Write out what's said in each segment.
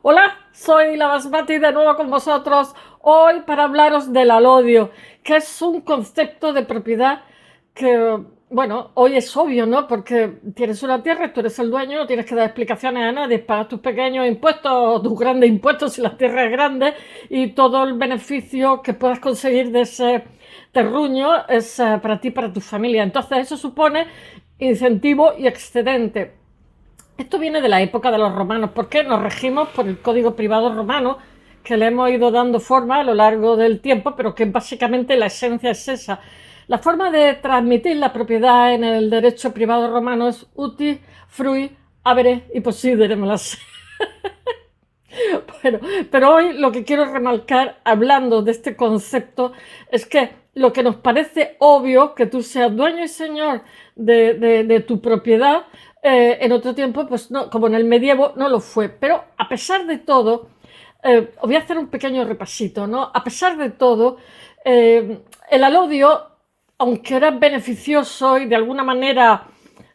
Hola, soy la Basmati de nuevo con vosotros hoy para hablaros del alodio, que es un concepto de propiedad que, bueno, hoy es obvio, ¿no? Porque tienes una tierra, tú eres el dueño, no tienes que dar explicaciones a nadie, pagas tus pequeños impuestos, tus grandes impuestos si la tierra es grande y todo el beneficio que puedas conseguir de ese terruño es para ti, para tu familia. Entonces eso supone incentivo y excedente. Esto viene de la época de los romanos, porque nos regimos por el Código Privado romano, que le hemos ido dando forma a lo largo del tiempo, pero que básicamente la esencia es esa. La forma de transmitir la propiedad en el derecho privado romano es uti, frui, habere y possidere, me las... Bueno, pero hoy lo que quiero remarcar, hablando de este concepto, es que lo que nos parece obvio, que tú seas dueño y señor de tu propiedad, en otro tiempo, pues no, como en el medievo, no lo fue. Pero a pesar de todo, os voy a hacer un pequeño repasito, ¿no? A pesar de todo, el alodio, aunque era beneficioso y de alguna manera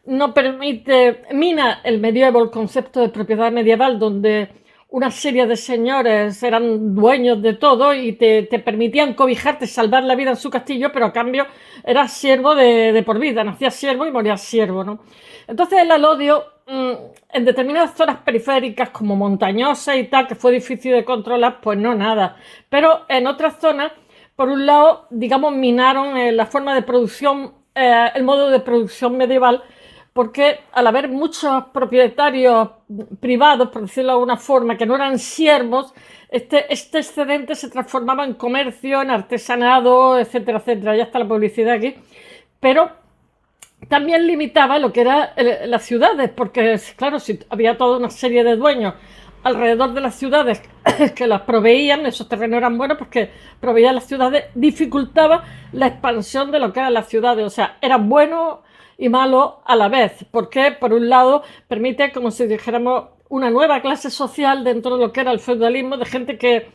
no permite, mina el medievo, el concepto de propiedad medieval, donde una serie de señores eran dueños de todo y te permitían cobijarte, salvar la vida en su castillo, pero a cambio eras siervo de por vida, nacías siervo y morías siervo, ¿no? Entonces el alodio, en determinadas zonas periféricas como montañosas y tal, que fue difícil de controlar, pues no nada. Pero en otras zonas, por un lado, digamos, minaron la forma de producción, el modo de producción medieval, porque al haber muchos propietarios privados, por decirlo de alguna forma, que no eran siervos, este excedente se transformaba en comercio, en artesanado, etcétera, etcétera. Ya está la publicidad aquí. Pero también limitaba lo que eran las ciudades, porque claro, si había toda una serie de dueños alrededor de las ciudades que las proveían, esos terrenos eran buenos porque proveían las ciudades, dificultaba la expansión de lo que eran las ciudades, o sea, era bueno y malo a la vez, porque por un lado permite, como si dijéramos, una nueva clase social dentro de lo que era el feudalismo, de gente que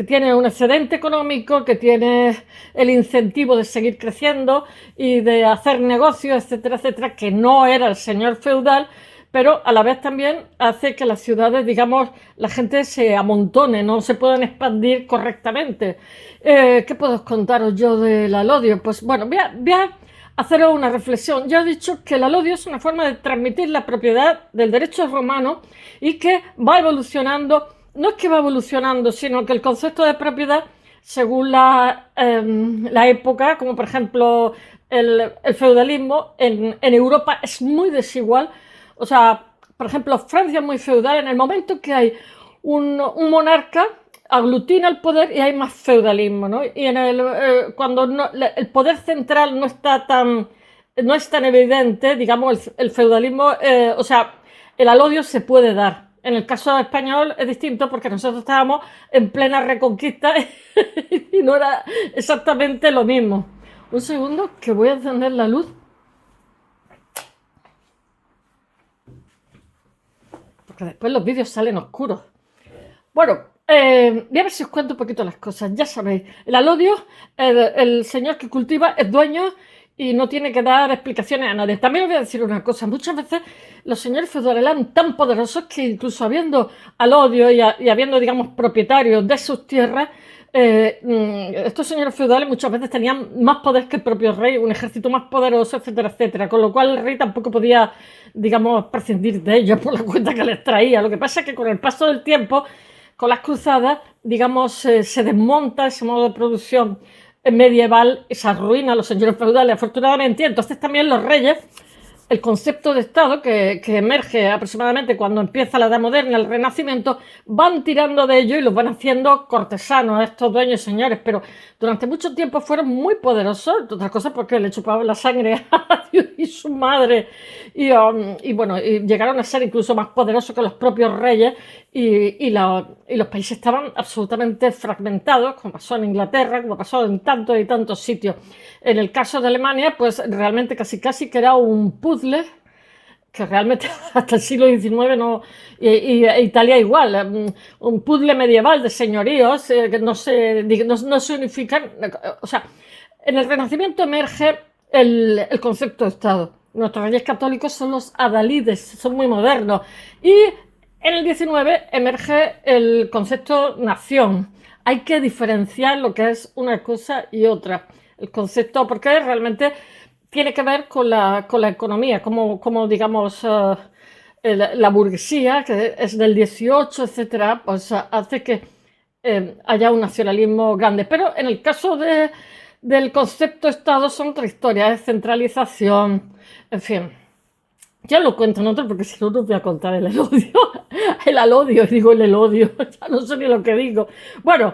tiene un excedente económico, que tiene el incentivo de seguir creciendo y de hacer negocios, etcétera, etcétera, que no era el señor feudal, pero a la vez también hace que las ciudades, digamos, la gente se amontone, no se puedan expandir correctamente. ¿Qué puedo contaros yo del alodio? Pues bueno, voy a haceros una reflexión. Ya he dicho que el alodio es una forma de transmitir la propiedad del derecho romano y que va evolucionando. No es que va evolucionando, sino que el concepto de propiedad, según la época, como por ejemplo el feudalismo, en Europa es muy desigual. O sea, por ejemplo, Francia es muy feudal. En el momento que hay un monarca, aglutina el poder y hay más feudalismo, ¿no? Y cuando el poder central no es tan evidente, digamos, el feudalismo, o sea, el alodio se puede dar. En el caso español es distinto porque nosotros estábamos en plena reconquista y no era exactamente lo mismo. Un segundo, que voy a encender la luz, porque después los vídeos salen oscuros. Bueno, voy a ver si os cuento un poquito las cosas. Ya sabéis, el alodio, el señor que cultiva es dueño y no tiene que dar explicaciones a nadie. También os voy a decir una cosa, muchas veces los señores feudales eran tan poderosos que incluso habiendo alodio y habiendo, digamos, propietarios de sus tierras, estos señores feudales muchas veces tenían más poder que el propio rey, un ejército más poderoso, etcétera, etcétera, con lo cual el rey tampoco podía, digamos, prescindir de ellos por la cuenta que les traía. Lo que pasa es que con el paso del tiempo, con las cruzadas, digamos, se desmonta ese modo de producción medieval, esa ruina a los señores feudales, afortunadamente, y entonces también los reyes, el concepto de Estado que emerge aproximadamente cuando empieza la Edad Moderna, el Renacimiento, van tirando de ello y los van haciendo cortesanos, estos dueños y señores, pero durante mucho tiempo fueron muy poderosos, entre otras cosas porque le chupaban la sangre a Dios y su madre, y bueno, y llegaron a ser incluso más poderosos que los propios reyes, y los países estaban absolutamente fragmentados, como pasó en Inglaterra, como pasó en tantos y tantos sitios. En el caso de Alemania, pues realmente casi que era un puzzle que realmente hasta el siglo XIX no, e Italia igual, un puzzle medieval de señoríos que no se unifican. O sea, en el Renacimiento emerge el concepto de Estado. Nuestros reyes católicos son los adalides, son muy modernos. Y En el 19 emerge el concepto nación. Hay que diferenciar lo que es una cosa y otra. El concepto, porque realmente tiene que ver con la economía, como digamos, la burguesía, que es del 18, etcétera, pues hace que haya un nacionalismo grande. Pero en el caso del concepto Estado son otra historia, es centralización, en fin. Ya lo cuento en otro porque si no, no voy a contar el elodio. El alodio, digo el elodio, ya no sé ni lo que digo. Bueno,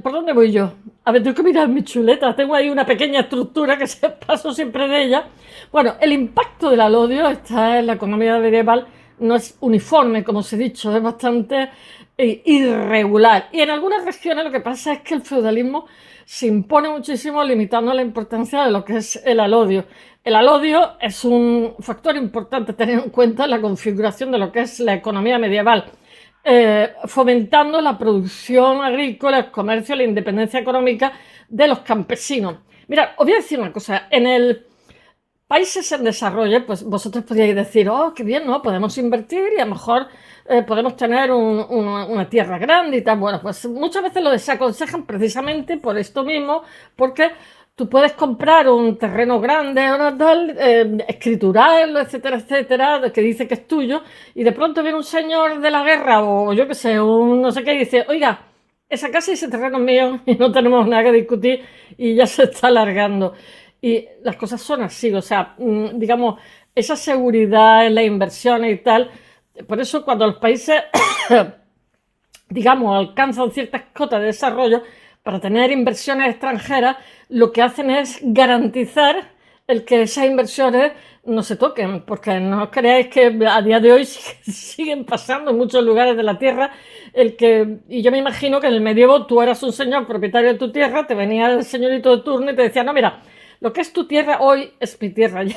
¿por dónde voy yo? A ver, tengo que mirar mi chuleta, tengo ahí una pequeña estructura que se paso siempre de ella. Bueno, el impacto del alodio está en la economía medieval, no es uniforme, como os he dicho, es bastante irregular. Y en algunas regiones lo que pasa es que el feudalismo se impone muchísimo, limitando la importancia de lo que es el alodio. El alodio es un factor importante a tener en cuenta en la configuración de lo que es la economía medieval, fomentando la producción agrícola, el comercio, la independencia económica de los campesinos. Mirad, os voy a decir una cosa, en el países en desarrollo, pues vosotros podríais decir, oh, qué bien, ¿no? Podemos invertir y a lo mejor podemos tener una tierra grande y tal. Bueno, pues muchas veces lo desaconsejan precisamente por esto mismo, porque tú puedes comprar un terreno grande o tal, escriturarlo, etcétera, etcétera, que dice que es tuyo, y de pronto viene un señor de la guerra o yo qué sé, un no sé qué, y dice, oiga, esa casa y ese terreno es mío y no tenemos nada que discutir y ya se está alargando. Y las cosas son así, o sea, digamos, esa seguridad en las inversiones y tal. Por eso cuando los países, digamos, alcanzan ciertas cotas de desarrollo, para tener inversiones extranjeras, lo que hacen es garantizar el que esas inversiones no se toquen, porque no os creáis que a día de hoy siguen pasando en muchos lugares de la tierra, y yo me imagino que en el medievo tú eras un señor propietario de tu tierra, te venía el señorito de turno y te decía, no, mira, lo que es tu tierra hoy es mi tierra ya.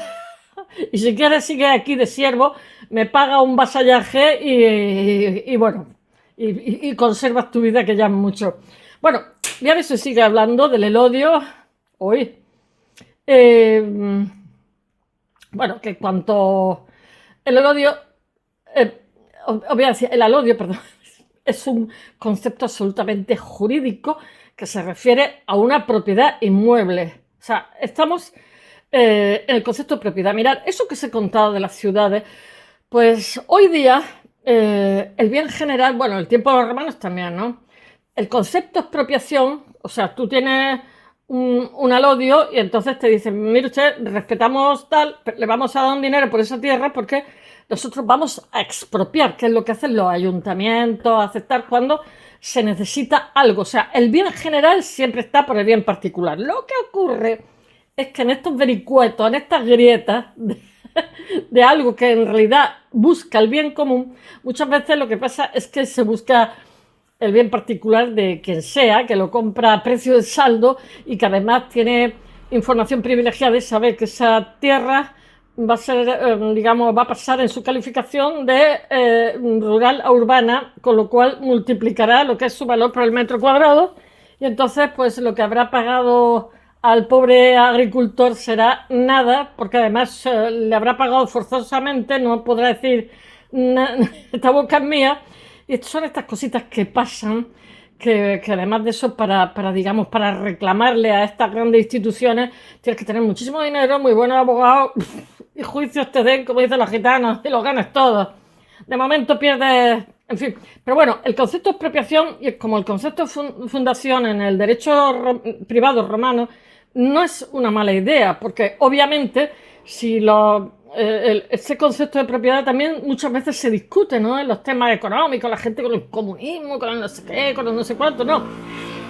Y si quieres sigue aquí de siervo, me paga un vasallaje y bueno, y conservas tu vida que ya es mucho. Bueno, ya ves, se sigue hablando del elodio hoy. Bueno, que cuanto el elodio, os voy a decir, el alodio, perdón, es un concepto absolutamente jurídico que se refiere a una propiedad inmueble. O sea, estamos en el concepto de propiedad. Mirad, eso que os he contado de las ciudades, pues hoy día el bien general, bueno, el tiempo de los romanos también, ¿no? El concepto de expropiación, o sea, tú tienes un alodio y entonces te dicen, mire usted, respetamos tal, le vamos a dar un dinero por esa tierra porque nosotros vamos a expropiar, que es lo que hacen los ayuntamientos, aceptar cuando se necesita algo. O sea, el bien general siempre está por el bien particular. Lo que ocurre es que en estos vericuetos, en estas grietas de algo que en realidad busca el bien común, muchas veces lo que pasa es que se busca el bien particular de quien sea, que lo compra a precio de saldo y que además tiene información privilegiada y sabe que esa tierra va a ser, digamos, va a pasar en su calificación de rural a urbana, con lo cual multiplicará lo que es su valor por el metro cuadrado y entonces pues lo que habrá pagado al pobre agricultor será nada, porque además le habrá pagado forzosamente, no podrá decir esta boca es mía. Y son estas cositas que pasan, que además de eso, digamos, para reclamarle a estas grandes instituciones, tienes que tener muchísimo dinero, muy buenos abogados, y juicios te den, como dicen los gitanos, y los ganes todos. De momento pierdes, en fin. Pero bueno, el concepto de expropiación, y como el concepto de fundación en el derecho privado romano, no es una mala idea, porque obviamente si ese concepto de propiedad también muchas veces se discute, ¿no? En los temas económicos, la gente con el comunismo, con el no sé qué, con el no sé cuánto, no.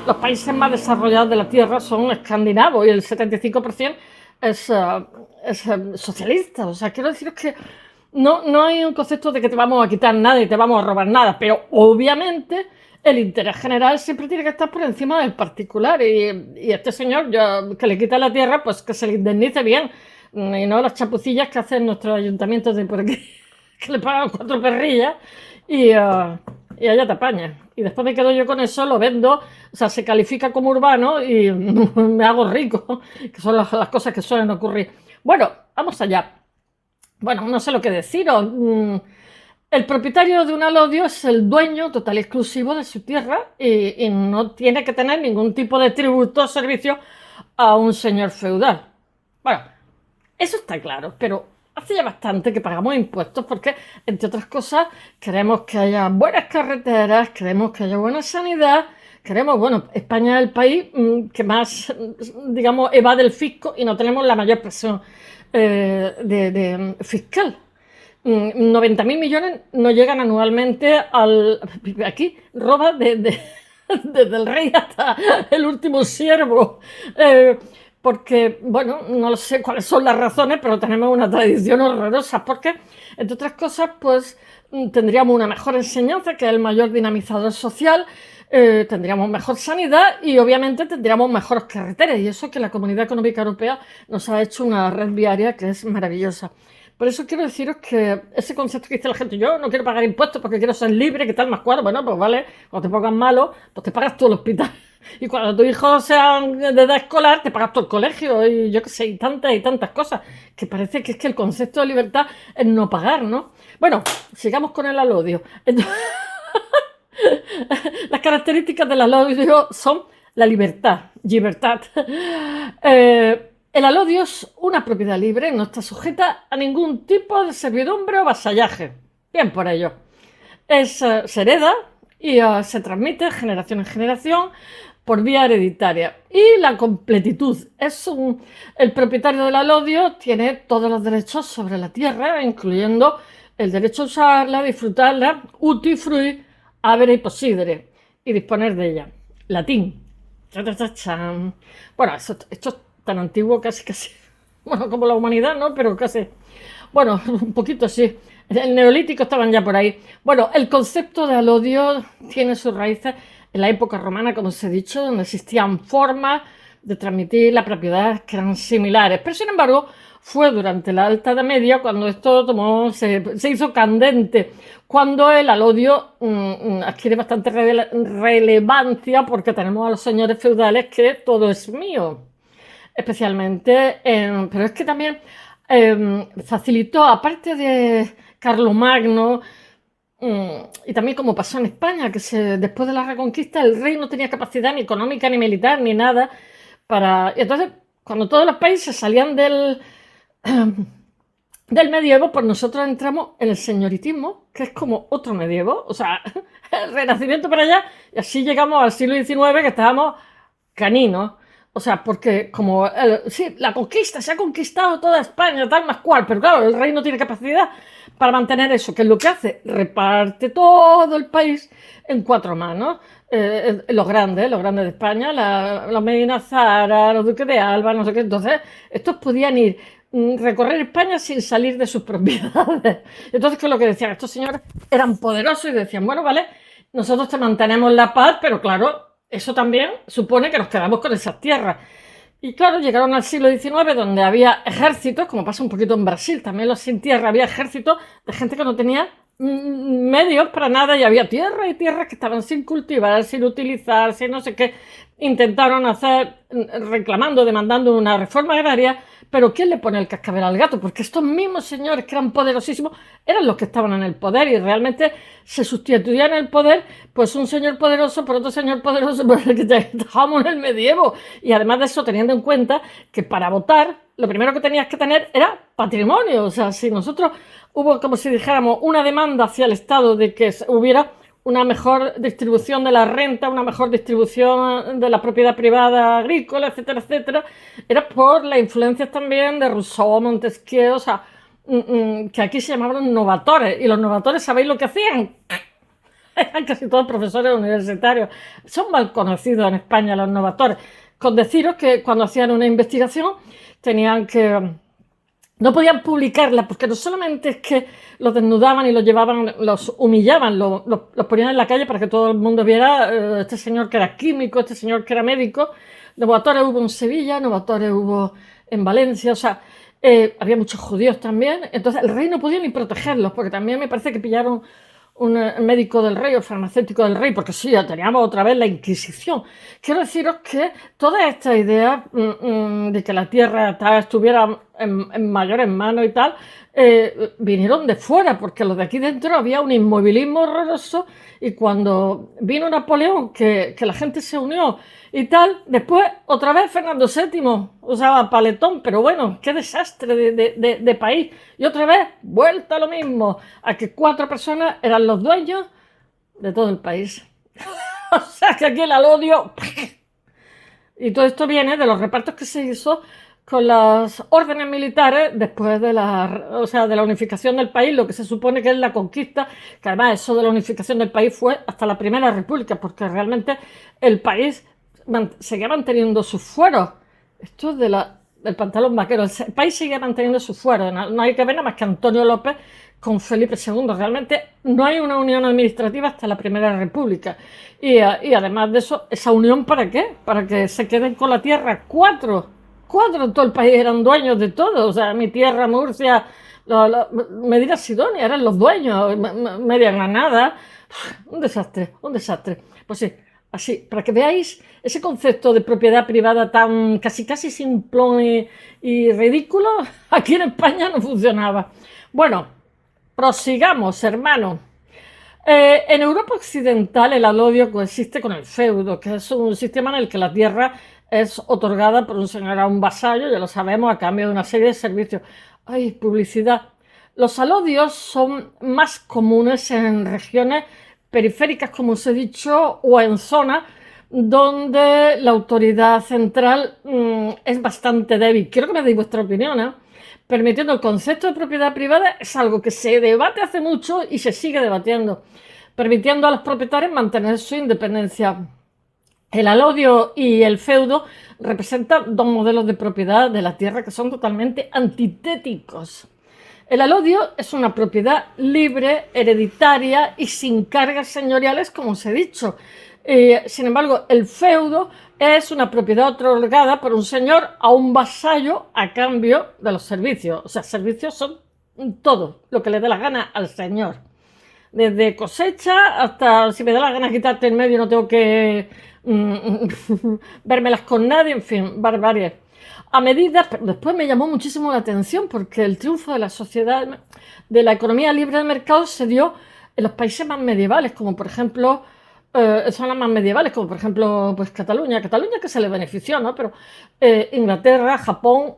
Los países más desarrollados de la Tierra son escandinavos y el 75% es socialista. O sea, quiero deciros que no hay un concepto de que te vamos a quitar nada y te vamos a robar nada, pero obviamente el interés general siempre tiene que estar por encima del particular y este señor que le quita la tierra, pues que se le indemnice bien y no las chapucillas que hacen nuestros ayuntamientos de por aquí, que le pagan 4 perrillas y allá te apañas. Y después me quedo yo con eso, lo vendo, o sea, se califica como urbano y me hago rico, que son las cosas que suelen ocurrir. Bueno, vamos allá. Bueno, no sé lo que deciros. El propietario de un alodio es el dueño total y exclusivo de su tierra y no tiene que tener ningún tipo de tributo o servicio a un señor feudal. Bueno, eso está claro, pero hace ya bastante que pagamos impuestos porque, entre otras cosas, queremos que haya buenas carreteras, queremos que haya buena sanidad, queremos, bueno, España es el país que más, digamos, evade el fisco y no tenemos la mayor presión fiscal. 90.000 millones no llegan anualmente al... Aquí roba desde el rey hasta el último siervo. Porque, bueno, no sé cuáles son las razones, pero tenemos una tradición horrorosa. Porque, entre otras cosas, pues tendríamos una mejor enseñanza, que es el mayor dinamizador social, tendríamos mejor sanidad y obviamente tendríamos mejores carreteras. Y eso que la Comunidad Económica Europea nos ha hecho una red viaria que es maravillosa. Por eso quiero deciros que ese concepto que dice la gente, yo no quiero pagar impuestos porque quiero ser libre, que tal más cuadro, bueno, pues vale, cuando te pongas malo, pues te pagas tú el hospital. Y cuando tus hijos sean de edad escolar, te pagas tú el colegio y yo qué sé, y tantas cosas. Que parece que es que el concepto de libertad es no pagar, ¿no? Bueno, sigamos con el alodio. Entonces, las características del alodio son la libertad. El alodio es una propiedad libre, no está sujeta a ningún tipo de servidumbre o vasallaje. Bien por ello. Se hereda y se transmite de generación en generación por vía hereditaria. Y la completitud. El propietario del alodio tiene todos los derechos sobre la tierra, incluyendo el derecho a usarla, disfrutarla, uti fruit, habere y possidere, y disponer de ella. Latín. Bueno, esto es tan antiguo casi. Bueno, como la humanidad, ¿no? Pero casi. Bueno, un poquito sí. El neolítico estaban ya por ahí. Bueno, el concepto de alodio tiene sus raíces en la época romana, como os he dicho, donde existían formas de transmitir la propiedad que eran similares. Pero, sin embargo, fue durante la Alta Edad Media cuando esto se hizo candente, cuando el alodio adquiere bastante relevancia porque tenemos a los señores feudales que todo es mío. Especialmente, pero es que también facilitó, aparte de Carlomagno, y también como pasó en España, que después de la Reconquista el rey no tenía capacidad ni económica, ni militar, ni nada y entonces, cuando todos los países salían del medievo, pues nosotros entramos en el señoritismo, que es como otro medievo, o sea, el Renacimiento para allá, y así llegamos al siglo XIX, que estábamos caninos. O sea, porque como sí, la conquista, se ha conquistado toda España, tal más cual, pero claro, el rey no tiene capacidad para mantener eso, que es lo que hace, reparte todo el país en 4 manos. Los grandes de España, los Medina Zara, los duques de Alba, no sé qué. Entonces, estos podían ir recorrer España sin salir de sus propiedades. Entonces, ¿qué es lo que decían? Estos señores eran poderosos y decían, bueno, vale, nosotros te mantenemos la paz, pero claro, eso también supone que nos quedamos con esas tierras. Y claro, llegaron al siglo XIX, donde había ejércitos, como pasa un poquito en Brasil, también los sin tierra, había ejércitos de gente que no tenía medios para nada, y había tierra y tierras que estaban sin cultivar, sin utilizar, sin no sé qué. Intentaron reclamando, demandando una reforma agraria, pero ¿quién le pone el cascabel al gato? Porque estos mismos señores que eran poderosísimos eran los que estaban en el poder y realmente se sustituían el poder, pues un señor poderoso por otro señor poderoso, porque estábamos en el medievo. Y además de eso, teniendo en cuenta que para votar, lo primero que tenías que tener era patrimonio. O sea, si nosotros hubo, como si dijéramos, una demanda hacia el Estado de que hubiera una mejor distribución de la renta, una mejor distribución de la propiedad privada agrícola, etcétera, etcétera, era por las influencias también de Rousseau, Montesquieu, o sea, que aquí se llamaban novatores, y los novatores, ¿sabéis lo que hacían? Eran casi todos profesores universitarios. Son mal conocidos en España los novatores. Con deciros que cuando hacían una investigación tenían que... No podían publicarla porque no solamente es que los desnudaban y los llevaban, los humillaban, los ponían en la calle para que todo el mundo viera este señor que era químico, este señor que era médico. Novatores hubo en Sevilla, novatores hubo en Valencia, o sea, había muchos judíos también. Entonces el rey no podía ni protegerlos, porque también me parece que pillaron un médico del rey o farmacéutico del rey, porque sí, ya teníamos otra vez la Inquisición. Quiero deciros que toda esta idea de que la tierra estuviera en mayores manos y tal, vinieron de fuera, porque los de aquí dentro había un inmovilismo horroroso, y cuando vino Napoleón, que la gente se unió y tal, después otra vez Fernando VII usaba paletón, pero bueno, qué desastre de país. Y otra vez, vuelta a lo mismo, a que 4 personas eran los dueños de todo el país. O sea que aquí el odio. Y todo esto viene de los repartos que se hizo con las órdenes militares después de la unificación del país, lo que se supone que es la conquista, que además eso de la unificación del país fue hasta la Primera República, porque realmente el país seguía manteniendo sus fueros. Esto es del pantalón vaquero. El país seguía manteniendo sus fueros. No hay que ver nada más que Antonio López con Felipe II. Realmente no hay una unión administrativa hasta la Primera República. Y además de eso, ¿esa unión para qué? Para que se queden con la tierra 4 en todo el país eran dueños de todo. O sea, mi tierra, Murcia, Medina Sidonia, eran los dueños, Media Granada. Un desastre, un desastre. Pues sí, así, para que veáis ese concepto de propiedad privada tan casi simplón y ridículo, aquí en España no funcionaba. Bueno, prosigamos, hermano. En Europa Occidental el alodio coexiste con el feudo, que es un sistema en el que la tierra es otorgada por un señor a un vasallo, ya lo sabemos, a cambio de una serie de servicios. ¡Ay, publicidad! Los alodios son más comunes en regiones periféricas, como os he dicho, o en zonas donde la autoridad central es bastante débil. Quiero que me deis vuestra opinión, ¿eh? Permitiendo el concepto de propiedad privada es algo que se debate hace mucho y se sigue debatiendo, permitiendo a los propietarios mantener su independencia. El alodio y el feudo representan 2 modelos de propiedad de la tierra que son totalmente antitéticos. El alodio es una propiedad libre, hereditaria y sin cargas señoriales, como os he dicho. Sin embargo, el feudo es una propiedad otorgada por un señor a un vasallo a cambio de los servicios. O sea, servicios son todo lo que le dé la gana al señor. Desde cosecha hasta si me da la gana quitarte en medio, no tengo que vérmelas con nadie, en fin, barbarie. A medida, después me llamó muchísimo la atención porque el triunfo de la sociedad, de la economía libre de mercado se dio en los países más medievales, como por ejemplo, zonas más medievales, como por ejemplo, pues Cataluña que se le benefició, ¿no? Pero Inglaterra, Japón,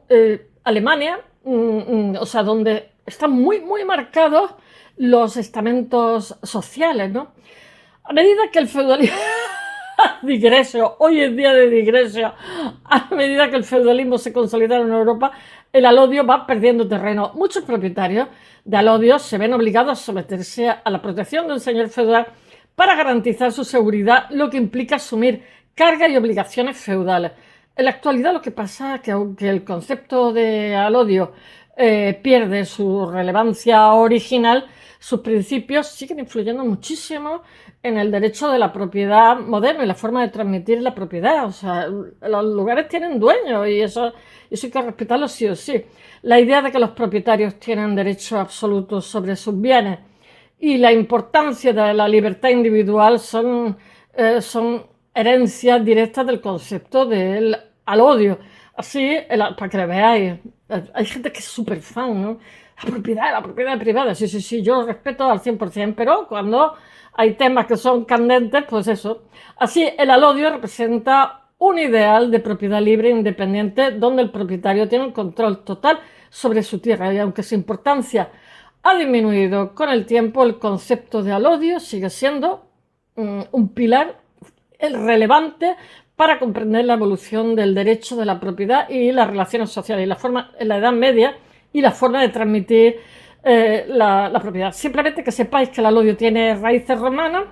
Alemania, o sea, donde están muy marcados los estamentos sociales, ¿no? A medida que el feudalismo digresio, hoy es día de digresio, a medida que el feudalismo se consolida en Europa, el alodio va perdiendo terreno. Muchos propietarios de alodios se ven obligados a someterse a la protección de un señor feudal para garantizar su seguridad, lo que implica asumir cargas y obligaciones feudales. En la actualidad lo que pasa es que aunque el concepto de alodio pierde su relevancia original, sus principios siguen influyendo muchísimo en el derecho de la propiedad moderno y la forma de transmitir la propiedad. O sea, los lugares tienen dueños y eso hay que respetarlo sí o sí. La idea de que los propietarios tienen derecho absoluto sobre sus bienes y la importancia de la libertad individual son herencias directas del concepto del alodio. Así, para que lo veáis, hay gente que es súper fan, ¿no? La propiedad privada, sí, yo lo respeto al 100%, pero cuando hay temas que son candentes, pues eso. Así, el alodio representa un ideal de propiedad libre e independiente donde el propietario tiene un control total sobre su tierra y aunque su importancia ha disminuido con el tiempo, el concepto de alodio sigue siendo un pilar relevante para comprender la evolución del derecho de la propiedad y las relaciones sociales y la forma en la Edad Media y la forma de transmitir la propiedad. Simplemente que sepáis que el alodio tiene raíces romanas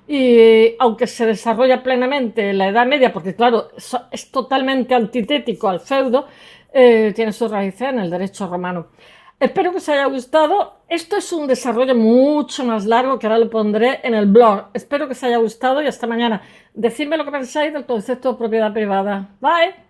y aunque se desarrolla plenamente en la Edad Media, porque claro, es totalmente antitético al feudo, tiene sus raíces en el derecho romano. Espero que os haya gustado. Esto es un desarrollo mucho más largo que ahora lo pondré en el blog. Espero que os haya gustado y hasta mañana. Decidme lo que pensáis del concepto de propiedad privada. Bye.